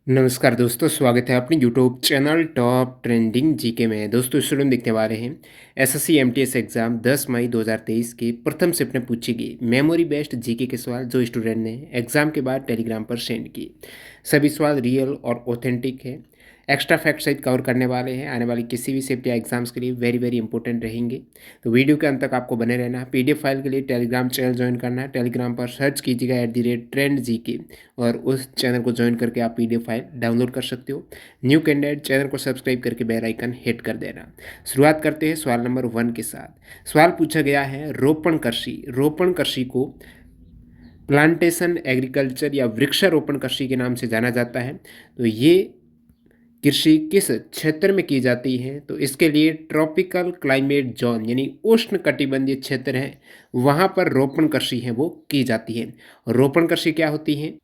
नमस्कार दोस्तों, स्वागत है अपने YouTube channel top trending GK में। दोस्तों स्टूडेंट देखने वाले हैं एसएससी एमटीएस एग्जाम 10 मई 2023 के प्रथम शिफ्ट में पूछी गई मेमोरी बेस्ड जीके के सवाल जो स्टूडेंट ने एग्जाम के बाद टेलीग्राम पर सेंड किए। सभी सवाल रियल और ऑथेंटिक है। एक्स्ट्रा फैक्ट सहित कवर करने वाले हैं। आने वाली किसी भी शिफ्ट या एग्जाम्स के लिए वेरी वेरी इंपॉर्टेंट रहेंगे। तो वीडियो के अंत तक आपको बने रहना है। पीडीएफ फाइल के लिए टेलीग्राम चैनल ज्वाइन करना है। टेलीग्राम पर सर्च कीजिएगा @ट्रेंड जीके और उस चैनल को ज्वाइन करके आप पीडीएफ फाइल डाउनलोड कर सकते हो। न्यू कैंडिडेट चैनल को सब्सक्राइब करके बेल आइकन हिट कर देना। शुरुआत करते हैं सवाल नंबर 1 के साथ। सवाल पूछा गया है रोपण कृषि। रोपण कृषि को प्लांटेशन एग्रीकल्चर या वृक्षारोपण कृषि के नाम से जाना जाता है। तो ये कृषि किस क्षेत्र में की जाती है? तो इसके लिए ट्रॉपिकल क्लाइमेट जोन यानी उष्ण कटिबंधीय क्षेत्र है, वहाँ पर रोपण कृषि है वो की जाती है। रोपण कृषि क्या होती है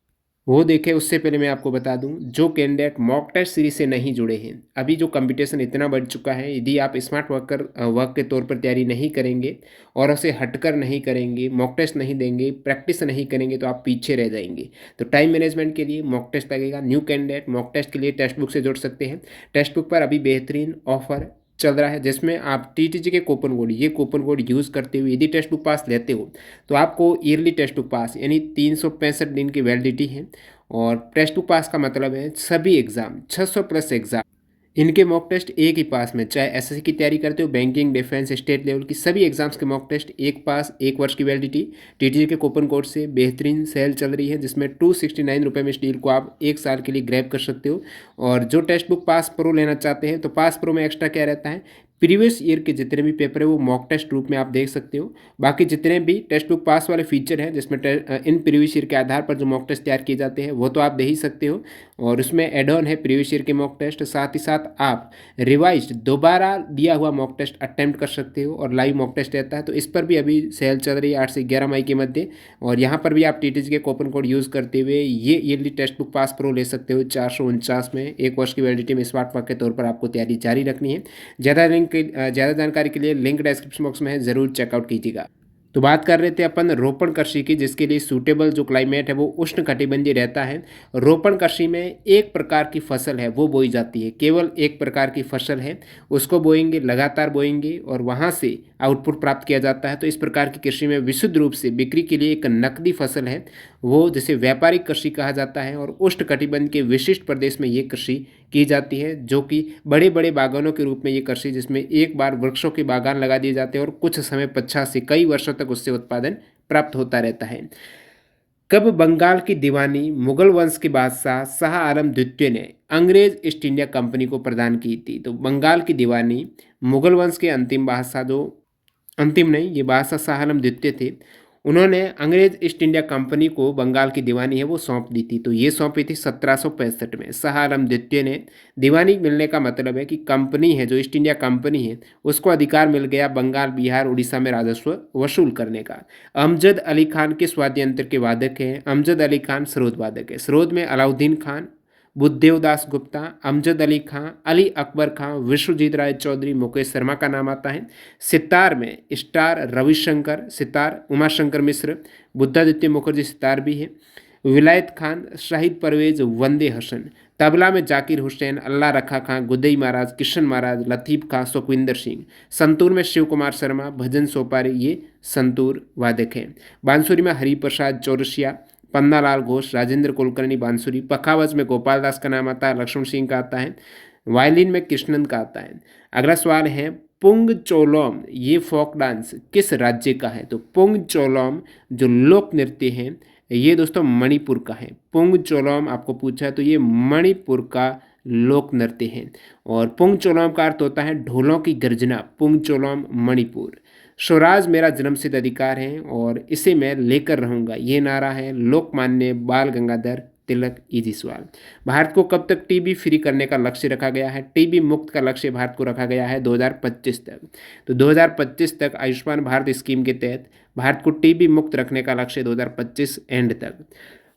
वो देखें। उससे पहले मैं आपको बता दूं, जो कैंडिडेट मॉक टेस्ट सीरीज से नहीं जुड़े हैं, अभी जो कंपटीशन इतना बढ़ चुका है, यदि आप स्मार्ट वर्क के तौर पर तैयारी नहीं करेंगे और उसे हटकर नहीं करेंगे, मॉक टेस्ट नहीं देंगे, प्रैक्टिस नहीं करेंगे, तो आप पीछे रह जाएंगे। तो टाइम मैनेजमेंट के लिए मॉक टेस्ट लगेगा। न्यू कैंडिडेट मॉक टेस्ट के लिए टेक्स्ट बुक से जुड़ सकते हैं। टेक्स्ट बुक पर अभी बेहतरीन ऑफर चल रहा है जिसमें आप टीटीजी के कूपन कोड यूज़ करते हुए यदि टेक्स्ट बुक पास लेते हो तो आपको ईयरली टेक्स्ट बुक पास यानी 365 दिन की वैलिडिटी है। और टेस्ट बुक पास का मतलब है सभी एग्ज़ाम 600 प्लस एग्ज़ाम, इनके मॉक टेस्ट एक ही पास में, चाहे एसएससी की तैयारी करते हो, बैंकिंग, डिफेंस, स्टेट लेवल की सभी एग्जाम्स के मॉक टेस्ट एक पास, 1 वर्ष की वैलिडिटी। टीटीजी के कूपन कोड से बेहतरीन सेल चल रही है जिसमें 269 रुपये में इस डील को आप 1 साल के लिए ग्रैब कर सकते हो। और जो टेक्स्ट बुक पास प्रो लेना चाहते हैं तो पास प्रो में एक्स्ट्रा क्या रहता है, प्रीवियस ईयर के जितने भी पेपर है वो मॉक टेस्ट रूप में आप देख सकते हो। बाकी जितने भी टेक्स्ट बुक पास वाले फीचर हैं जिसमें इन प्रीवियस ईयर के आधार पर जो मॉक टेस्ट तैयार किए जाते हैं वो तो आप दे ही सकते हो। और उसमें एड ऑन है प्रीवियस ईयर के मॉक टेस्ट। साथ ही साथ आप रिवाइज्ड दोबारा दिया हुआ मॉक टेस्ट अटेम्प्ट कर सकते हो और लाइव मॉक टेस्ट रहता है। तो इस पर भी अभी सेल चल रही है 8 से 11 मई के मध्य। और यहाँ पर भी आप टीटीजी के कूपन कोड यूज़ करते हुए ये yearly text book pass pro ले सकते हो 449 में। 1 वर्ष की वैलिडिटी में स्मार्ट वर्क के तौर पर आपको तैयारी जारी रखनी है। ज़्यादा जानकारी के लिए लिंक डिस्क्रिप्शन बॉक्स में है, ज़रूर चेकआउट कीजिएगा। तो बात कर रहे थे अपन रोपण कृषि की, जिसके लिए सूटेबल जो क्लाइमेट है वो उष्ण कटिबंधीय रहता है। रोपण कृषि में एक प्रकार की फसल है वो बोई जाती है, केवल एक प्रकार की फसल है, उसको बोएंगे, लगातार बोएंगे और वहाँ से आउटपुट प्राप्त किया जाता है। तो इस प्रकार की कृषि में विशुद्ध रूप से बिक्री के लिए एक नकदी फसल है वो जिसे व्यापारिक कृषि कहा जाता है। और उष्ण कटिबंध के विशिष्ट प्रदेश में ये कृषि की जाती है, जो कि बड़े बड़े बागानों के रूप में ये कृषि, जिसमें एक बार वृक्षों के बागान लगा दिए जाते हैं और कुछ समय पश्चात से कई वर्षों तक उससे उत्पादन प्राप्त होता रहता है। कब बंगाल की दीवानी मुगल वंश के बादशाह शाह आलम द्वितीय ने अंग्रेज ईस्ट इंडिया कंपनी को प्रदान की थी? तो बंगाल की दीवानी मुगल वंश के अंतिम बादशाह, जो अंतिम नहीं, ये बादशाह शाह आलम द्वितीय थे, उन्होंने अंग्रेज ईस्ट इंडिया कंपनी को बंगाल की दीवानी है वो सौंप दी थी। तो ये सौंपी थी 1765 में। शाह आलम द्वितीय ने दीवानी मिलने का मतलब है कि कंपनी है जो ईस्ट इंडिया कंपनी है उसको अधिकार मिल गया बंगाल, बिहार, उड़ीसा में राजस्व वसूल करने का। अमजद अली खान किस वाद्य यंत्र के वादक हैं? अमजद अली खान सरोद वादक है। सरोद में अलाउद्दीन खान, बुद्धदेव दास गुप्ता, अमजद अली खां, अली अकबर खां, विश्वजीत राय चौधरी, मुकेश शर्मा का नाम आता है। सितार में स्टार रविशंकर सितार, उमाशंकर मिश्र, बुद्धादित्य मुखर्जी सितार भी है। विलायत खान, शाहिद परवेज, वंदे हसन। तबला में जाकिर हुसैन, अल्लाह रखा खां, गुदई महाराज, किशन महाराज, लतीफ़ खां, सुखविंदर सिंह। संतूर में शिव कुमार शर्मा, भजन सोपारी, ये संतूर वादक हैं। बांसुरी में हरिप्रसाद चौरसिया, पन्नालाल घोष, राजेंद्र कुलकर्णी बांसुरी। पखावज में गोपाल दास का नाम आता है, लक्ष्मण सिंह का आता है। वायलिन में कृष्णन का आता है। अगला सवाल है पुंग चोलोम, ये फोक डांस किस राज्य का है? तो पुंग चोलोम जो लोक नृत्य है ये दोस्तों मणिपुर का है। पुंग चोलोम आपको पूछा है तो ये मणिपुर का लोक नृत्य है। और पुंग चोलोम का अर्थ होता है ढोलों की गर्जना। पुंग चोलोम मणिपुर। स्वराज मेरा जन्मसिद्ध अधिकार है और इसे मैं लेकर रहूँगा, ये नारा है लोकमान्य बाल गंगाधर तिलक। इजी सवाल। भारत को कब तक टीबी फ्री करने का लक्ष्य रखा गया है? टीबी मुक्त का लक्ष्य भारत को रखा गया है 2025 तक। तो 2025 तक आयुष्मान भारत स्कीम के तहत भारत को टीबी मुक्त रखने का लक्ष्य 2025 एंड तक।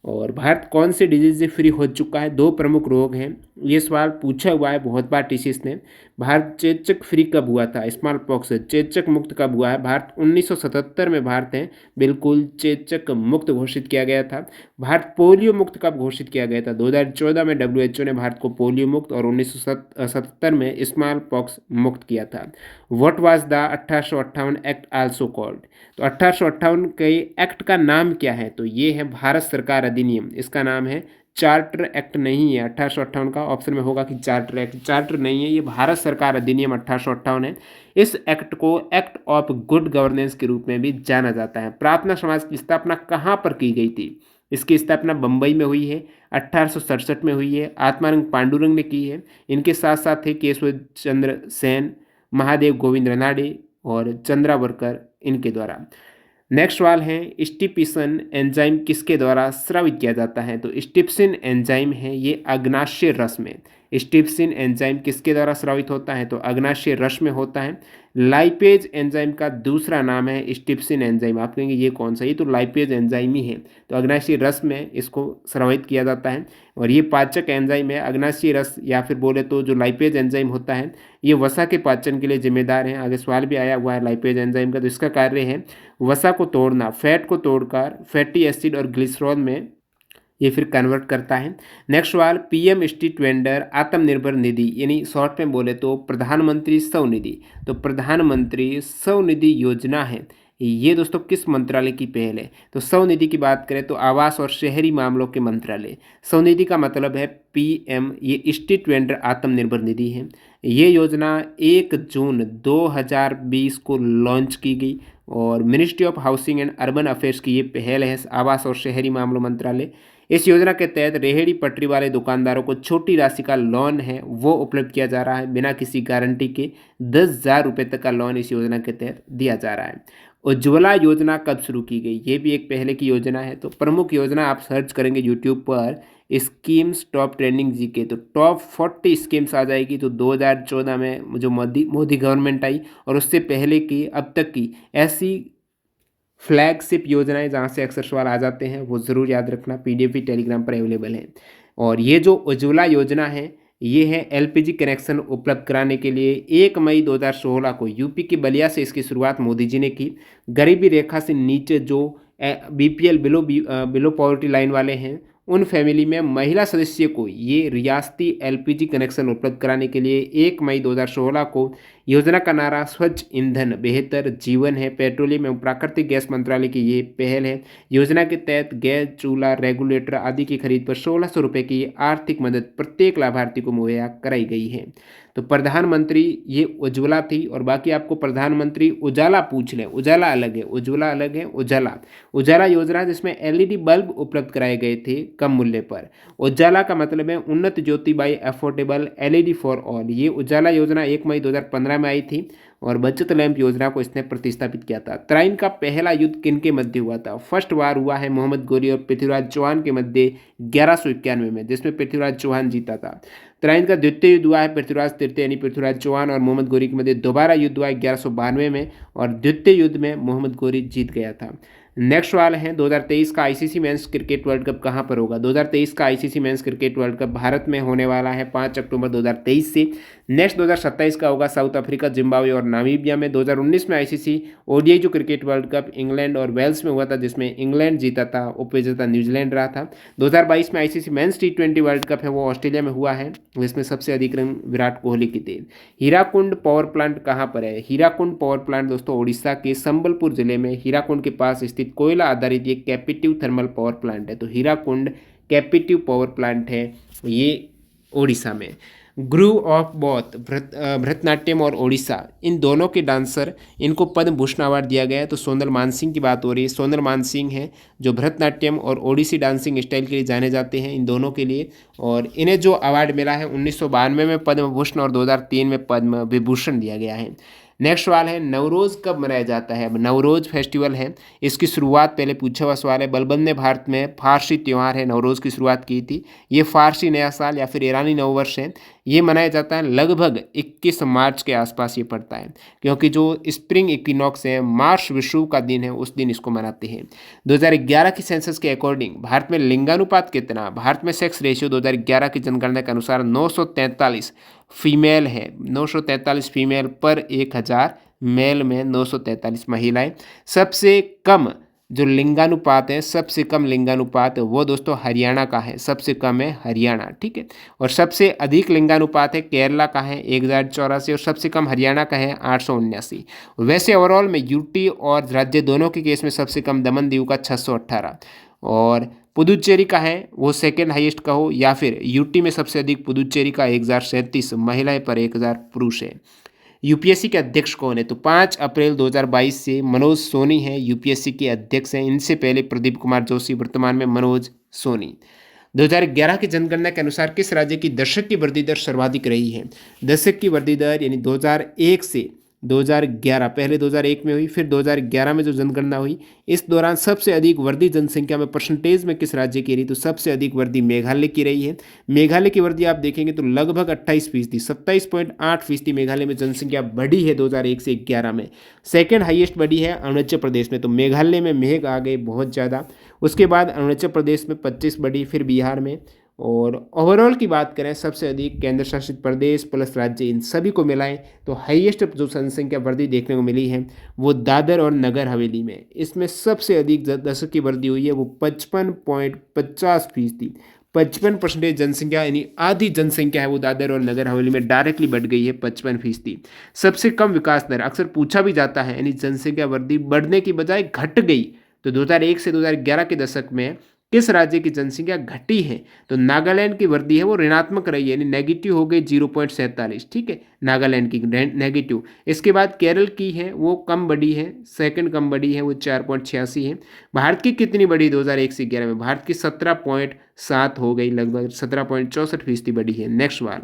और भारत कौन से डिजीज से फ्री हो चुका है? 2 प्रमुख रोग हैं, ये सवाल पूछा हुआ है बहुत बार टीसीएस ने। भारत चेचक फ्री कब हुआ था? स्मॉल पॉक्स चेचक मुक्त कब हुआ है? भारत 1977 में भारत है बिल्कुल चेचक मुक्त घोषित किया गया था। भारत पोलियो मुक्त कब घोषित किया गया था? 2014 में डब्ल्यूएचओ ने भारत को पोलियो मुक्त और 1977 में स्मॉल पॉक्स मुक्त किया था। What was the 1858 act also called? तो 1858 के एक्ट का नाम क्या है? तो ये है भारत सरकार अधिनियम। इसका नाम है चार्टर एक्ट नहीं है। 1858 का ऑप्शन में होगा कि चार्टर एक्ट, चार्टर नहीं है, ये भारत सरकार अधिनियम 1858 है। इस एक्ट को एक्ट ऑफ गुड गवर्नेंस के रूप में भी जाना जाता है। प्रार्थना समाज की स्थापना कहाँ पर की गई थी? इसकी स्थापना बम्बई में हुई है, 1867 में हुई है। आत्मानंद पांडुरंग ने की है। इनके साथ साथ थे केशव चंद्र सेन, महादेव गोविंद रनाडे और चंद्रावरकर इनके द्वारा। नेक्स्ट सवाल है स्टिप्सिन एंजाइम किसके द्वारा स्रावित किया जाता है? तो स्टिप्सिन एंजाइम है ये अग्नाशय रस में। स्टिप्सिन एंजाइम किसके द्वारा स्रावित होता है? तो अग्नाशय रस में होता है। लाइपेज एंजाइम का दूसरा नाम है स्टिप्सिन एंजाइम। आप कहेंगे ये कौन सा? ये तो लाइपेज एंजाइम ही है। तो अग्नाशय रस में इसको स्रावित किया जाता है और ये पाचक एंजाइम है। अग्नाशय रस या फिर बोले तो जो लाइपेज एंजाइम होता है ये वसा के पाचन के लिए जिम्मेदार है। आगे सवाल भी आया हुआ है लाइपेज एंजाइम का। तो इसका कार्य है वसा को तोड़ना, फैट को तोड़कर फैटी एसिड और ग्लिसरॉल में ये फिर कन्वर्ट करता है। नेक्स्ट सवाल PM street vendor Atmanirbhar Nidhi यानी शॉर्ट में बोले तो प्रधानमंत्री स्वनिधि। तो प्रधानमंत्री स्वनिधि योजना है ये दोस्तों किस मंत्रालय की पहल है? तो स्वनिधि की बात करें तो आवास और शहरी मामलों के मंत्रालय। स्वनिधि का मतलब है पीएम, ये स्ट्रीट वेंडर आत्मनिर्भर निधि है। ये योजना 1 जून 2020 को लॉन्च की गई और ministry of housing and urban affairs की ये पहल है, आवास और शहरी मामलों मंत्रालय। इस योजना के तहत रेहड़ी पटरी वाले दुकानदारों को छोटी राशि का लोन है वो उपलब्ध किया जा रहा है बिना किसी गारंटी के। 10,000 रुपये तक का लोन इस योजना के तहत दिया जा रहा है। उज्ज्वला योजना कब शुरू की गई? ये भी एक पहले की योजना है। तो प्रमुख योजना आप सर्च करेंगे यूट्यूब पर स्कीम्स टॉप ट्रेंडिंग जीके तो टॉप 40 स्कीम्स आ जाएगी। तो 2014 में जो मोदी गवर्नमेंट आई और उससे पहले की अब तक की ऐसी फ्लैगशिप योजनाएं जहाँ से अक्सर सवाल आ जाते हैं वो ज़रूर याद रखना। पीडीएफ भी टेलीग्राम पर अवेलेबल है। और ये जो उज्ज्वला योजना है ये है एलपीजी कनेक्शन उपलब्ध कराने के लिए 1 मई 2016 को यूपी की बलिया से इसकी शुरुआत मोदी जी ने की। गरीबी रेखा से नीचे जो बीपीएल बिलो पॉवर्टी लाइन वाले हैं उन फैमिली में महिला सदस्य को ये रियासती एलपीजी कनेक्शन उपलब्ध कराने के लिए 1 मई 2016 को योजना का नारा स्वच्छ ईंधन बेहतर जीवन है। पेट्रोलियम एवं प्राकृतिक गैस मंत्रालय की ये पहल है। योजना के तहत गैस चूल्हा रेगुलेटर आदि की खरीद पर 1600 रुपये की आर्थिक मदद प्रत्येक लाभार्थी को मुहैया कराई गई है। तो प्रधानमंत्री ये उज्ज्वला थी और बाकी आपको प्रधानमंत्री उजाला पूछ लें। उजाला अलग है, उज्ज्वला अलग है। उजाला योजना जिसमें एलईडी बल्ब उपलब्ध कराए गए थे कम मूल्य पर। उजाला का मतलब है Unnat Jyoti by affordable LED for all. ये उजाला योजना 1 मई 2015 में आई थी और बचत लैंप योजना को इसने प्रतिस्थापित किया था। तराइन का पहला युद्ध किनके मध्य हुआ था? फर्स्ट वार हुआ है मोहम्मद गोरी और पृथ्वीराज चौहान के मध्य 1191 में, जिसमें पृथ्वीराज चौहान जीता था। तराइन का द्वितीय युद्ध हुआ है पृथ्वीराज तृतीय यानी पृथ्वीराज चौहान और मोहम्मद गोरी के मध्य दोबारा युद्ध हुआ है 1192 में और द्वितीय युद्ध में मोहम्मद गोरी जीत गया था। नेक्स्ट सवाल है 2023 का ICC men's cricket world cup कहाँ पर होगा? 2023 का ICC men's cricket world cup Bharat में होने वाला है 5 अक्टूबर 2023 से। नेक्स्ट 2027 का होगा साउथ अफ्रीका, जिम्बाब्वे और नामीबिया में। 2019 में आईसीसी ओडीआई जो क्रिकेट वर्ल्ड कप इंग्लैंड और वेल्स में हुआ था जिसमें इंग्लैंड जीता था, उपविजेता न्यूजीलैंड रहा था। 2022 में आईसीसी मेंस टी20 वर्ल्ड कप है वो ऑस्ट्रेलिया में हुआ है जिसमें सबसे अधिक रन विराट कोहली की थे। हीराकुंड पावर प्लांट कहाँ पर है? हीराकुंड पावर प्लांट दोस्तों उड़ीसा के संबलपुर जिले में हीराकुंड के पास स्थित कोयला आधारित ये कैपेटिव थर्मल पावर प्लांट है। तो हीराकुंड कैपेटिव पावर प्लांट है ये उड़ीसा में। गुरु ऑफ बोथ भरतनाट्यम और ओडिशा इन दोनों के डांसर इनको पद्म भूषण अवार्ड दिया गया है। तो सोनल मानसिंह की बात हो रही है। सोनल मानसिंह है जो भरतनाट्यम और ओडिसी डांसिंग स्टाइल के लिए जाने जाते हैं इन दोनों के लिए, और इन्हें जो अवार्ड मिला है 1992 में पद्म भूषण और 2003 में पद्म विभूषण दिया गया है। नेक्स्ट सवाल है नवरोज़ कब मनाया जाता है? अब नवरोज़ फेस्टिवल है, इसकी शुरुआत पहले पूछा हुआ सवाल है। बलबन ने भारत में फारसी त्यौहार है नवरोज़ की शुरुआत की थी। ये फारसी नया साल या फिर ईरानी नववर्ष है। ये मनाया जाता है लगभग 21 मार्च के आसपास ये पड़ता है, क्योंकि जो स्प्रिंग इक्विनॉक्स है मार्च विषुव का दिन है उस दिन इसको मनाते हैं। 2011 की सेंसस के अकॉर्डिंग भारत में लिंगानुपात कितना? भारत में सेक्स रेशियो 2011 की जनगणना के अनुसार 943 फीमेल है, 943 फीमेल पर 1000, मेल में 943 महिलाएं। सबसे कम जो लिंगानुपात है, सबसे कम लिंगानुपात वो दोस्तों हरियाणा का है, सबसे कम है हरियाणा, ठीक है। और सबसे अधिक लिंगानुपात है केरला का है 1084, और सबसे कम हरियाणा का है 879। वैसे ओवरऑल में यूटी और राज्य दोनों के केस में सबसे कम दमन दीव का 618, और पुदुचेरी का है वो सेकेंड हाईएस्ट का हो, या फिर यूटी में सबसे अधिक पुदुचेरी का 1037 महिलाएं पर 1000 पुरुष है। यूपीएससी के अध्यक्ष कौन है? तो 5 अप्रैल 2022 से मनोज सोनी है यूपीएससी के अध्यक्ष हैं। इनसे पहले प्रदीप कुमार जोशी, वर्तमान में मनोज सोनी। 2011 की जनगणना के अनुसार किस राज्य की दशक की वृद्धि दर सर्वाधिक रही है? दशक की वृद्धि दर यानी 2001 से 2011, पहले 2001 में हुई, फिर 2011 में जो जनगणना हुई, इस दौरान सबसे अधिक वृद्धि जनसंख्या में परसेंटेज में किस राज्य की रही? तो सबसे अधिक वृद्धि मेघालय की रही है। मेघालय की वृद्धि आप देखेंगे तो लगभग 28%, 27.8% मेघालय में जनसंख्या बढ़ी है 2001 से 11 में। सेकेंड हाईएस्ट बढ़ी है अरुणाचल प्रदेश में, तो मेघालय में मेघ आ गए बहुत ज़्यादा। उसके बाद अरुणाचल प्रदेश में 25 बढ़ी, फिर बिहार में। और ओवरऑल की बात करें सबसे अधिक केंद्र शासित प्रदेश प्लस राज्य इन सभी को मिलाएं तो हाईएस्ट जो जनसंख्या वृद्धि देखने को मिली है वो दादर और नगर हवेली में। इसमें सबसे अधिक दशक की वृद्धि हुई है वो 55.50%, 55% जनसंख्या यानी आधी जनसंख्या है वो दादर और नगर हवेली में डायरेक्टली बढ़ गई है 55%। सबसे कम विकास दर अक्सर पूछा भी जाता है, यानी जनसंख्या वृद्धि बढ़ने की बजाय घट गई। तो 2001 से 2011 के दशक में किस राज्य की जनसंख्या घटी है? तो नागालैंड की वृद्धि है वो ऋणात्मक रही है, यानी नेगेटिव हो गई 0.47, ठीक है, नागालैंड की नेगेटिव। इसके बाद केरल की है वो कम बढ़ी है, सेकंड कम बढ़ी है वो 4.86 है। भारत की कितनी बढ़ी 2001 से 11 में? भारत की 17.7 हो गई, लगभग 17.64% बढ़ी है। नेक्स्ट सवाल,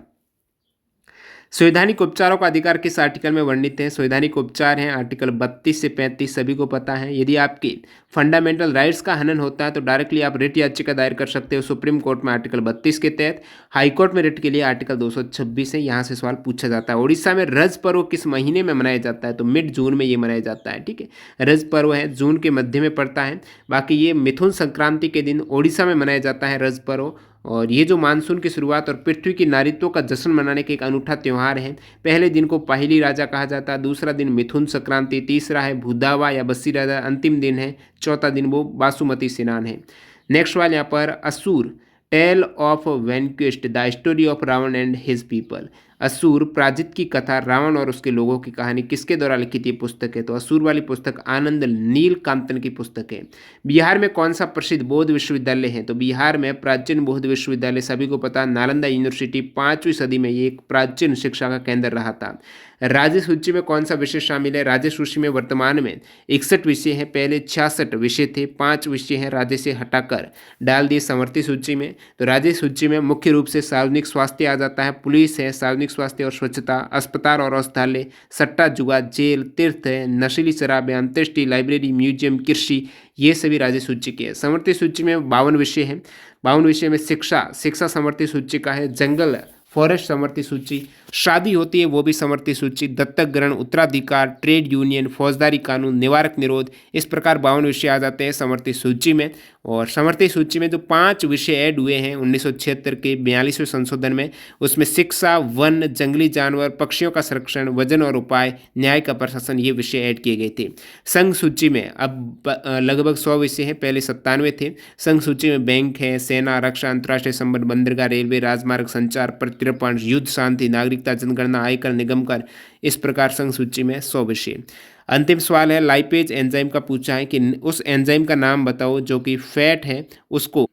संवैधानिक उपचारों का अधिकार किस आर्टिकल में वर्णित है? संवैधानिक उपचार हैं आर्टिकल 32 से 35, सभी को पता है। यदि आपके फंडामेंटल राइट्स का हनन होता है तो डायरेक्टली आप रिट याचिका दायर कर सकते हो सुप्रीम कोर्ट में आर्टिकल 32 के तहत। हाई कोर्ट में रिट के लिए आर्टिकल 226 है, यहाँ से सवाल पूछा जाता है। उड़ीसा में रज पर्व किस महीने में मनाया जाता है? तो मिड जून में ये मनाया जाता है, ठीक है। रज पर्व है जून के मध्य में पड़ता है। बाकी ये मिथुन संक्रांति के दिन उड़ीसा में मनाया जाता है रज पर्व। और ये जो मानसून की शुरुआत और पृथ्वी की नारित्व का जश्न मनाने के एक अनूठा त्यौहार है। पहले दिन को पहली राजा कहा जाता है, दूसरा दिन मिथुन संक्रांति, तीसरा है भूदावा या बस्सी राजा, अंतिम दिन है चौथा दिन वो बासुमती स्नान है। नेक्स्ट वाले यहाँ पर Asura tale of vanquished the story of Ravana and his people. असुर पराजित की कथा रावण और उसके लोगों की कहानी किसके द्वारा लिखित ये पुस्तक है? तो असुर वाली पुस्तक आनंद नीलकांतन की पुस्तक है। बिहार में कौन सा प्रसिद्ध बौद्ध विश्वविद्यालय है? तो बिहार में प्राचीन बौद्ध विश्वविद्यालय, सभी को पता, नालंदा यूनिवर्सिटी 5वीं सदी में ये एक प्राचीन शिक्षा का केंद्र रहा था। राज्य सूची में कौन सा विषय शामिल है? राज्य सूची में वर्तमान में 61 विषय हैं, पहले 66 विषय थे, 5 विषय हैं राज्य से हटाकर डाल दिए समवर्ती सूची में। तो राज्य सूची में मुख्य रूप से सार्वजनिक स्वास्थ्य आ जाता है, पुलिस है, सार्वजनिक स्वास्थ्य और स्वच्छता, अस्पताल और औषधालय, सट्टा जुआ, जेल, तीर्थ है, नशीली शराब, अंत्येष्टि, लाइब्रेरी, म्यूजियम, कृषि, ये सभी राज्य सूची के हैं। समवर्ती सूची में 52 विषय हैं, 52 विषय में शिक्षा समवर्ती सूची का है, जंगल फॉरेस्ट समवर्ती सूची, शादी होती है वो भी समवर्ती सूची, दत्तक ग्रहण, उत्तराधिकार, ट्रेड यूनियन, फौजदारी कानून, निवारक निरोध, इस प्रकार 52 विषय आ जाते हैं समवर्ती सूची में। और समवर्ती सूची में जो 5 विषय ऐड हुए हैं 1976 के 42वें संशोधन में, उसमें शिक्षा, वन, जंगली जानवर, पक्षियों का संरक्षण, वजन और उपाय, न्याय का प्रशासन, ये विषय ऐड किए गए थे। संघ सूची में अब लगभग 100 विषय हैं, पहले 97 थे। संघ सूची में बैंक है, सेना, रक्षा, अंतर्राष्ट्रीय संबंध, बंदरगाह, रेलवे, राजमार्ग, संचार, प्रत्यर्पण, युद्ध, शांति, नागरिकता, जनगणना, आयकर, निगम कर, इस प्रकार संघ सूची में 100 विषय। अंतिम सवाल है लाइपेज एंजाइम का, पूछा है कि उस एंजाइम का नाम बताओ जो कि फैट है उसको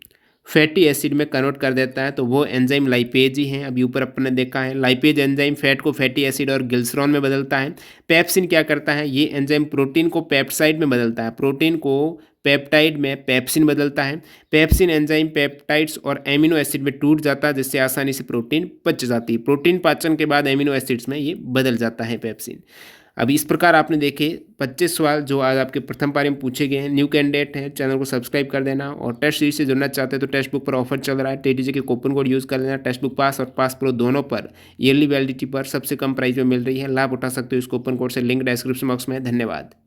फैटी एसिड में कन्वर्ट कर देता है, तो वो एंजाइम लाइपेज ही है। अभी ऊपर अपन ने देखा है लाइपेज एंजाइम फैट को फैटी एसिड और ग्लिसरॉल में बदलता है। पेप्सिन क्या करता है? ये एंजाइम प्रोटीन को पेप्साइड में बदलता है, प्रोटीन को पेप्टाइड में पेप्सिन बदलता है। पेप्सिन एंजाइम पेप्टाइड्स और एमिनो एसिड में टूट जाता है जिससे आसानी से प्रोटीन पच जाती है। प्रोटीन पाचन के बाद एमिनो एसिड्स में ये बदल जाता है पेप्सिन। अब इस प्रकार आपने देखे 25 सवाल जो आज आपके प्रथम पारी में पूछे गए हैं। न्यू कैंडिडेट हैं, चैनल को सब्सक्राइब कर देना और टेस्ट सीरीज से जुड़ना चाहते हैं तो टेक्स्ट बुक पर ऑफर चल रहा है। टीटीजे के कूपन कोड यूज़ कर लेना। टेक्स्ट बुक पास और पास प्रो दोनों पर ईयरली वैलिडिटी पर सबसे कम प्राइस में मिल रही है। लाभ उठा सकते हो इस कूपन कोड से। लिंक डिस्क्रिप्शन बॉक्स में है। धन्यवाद।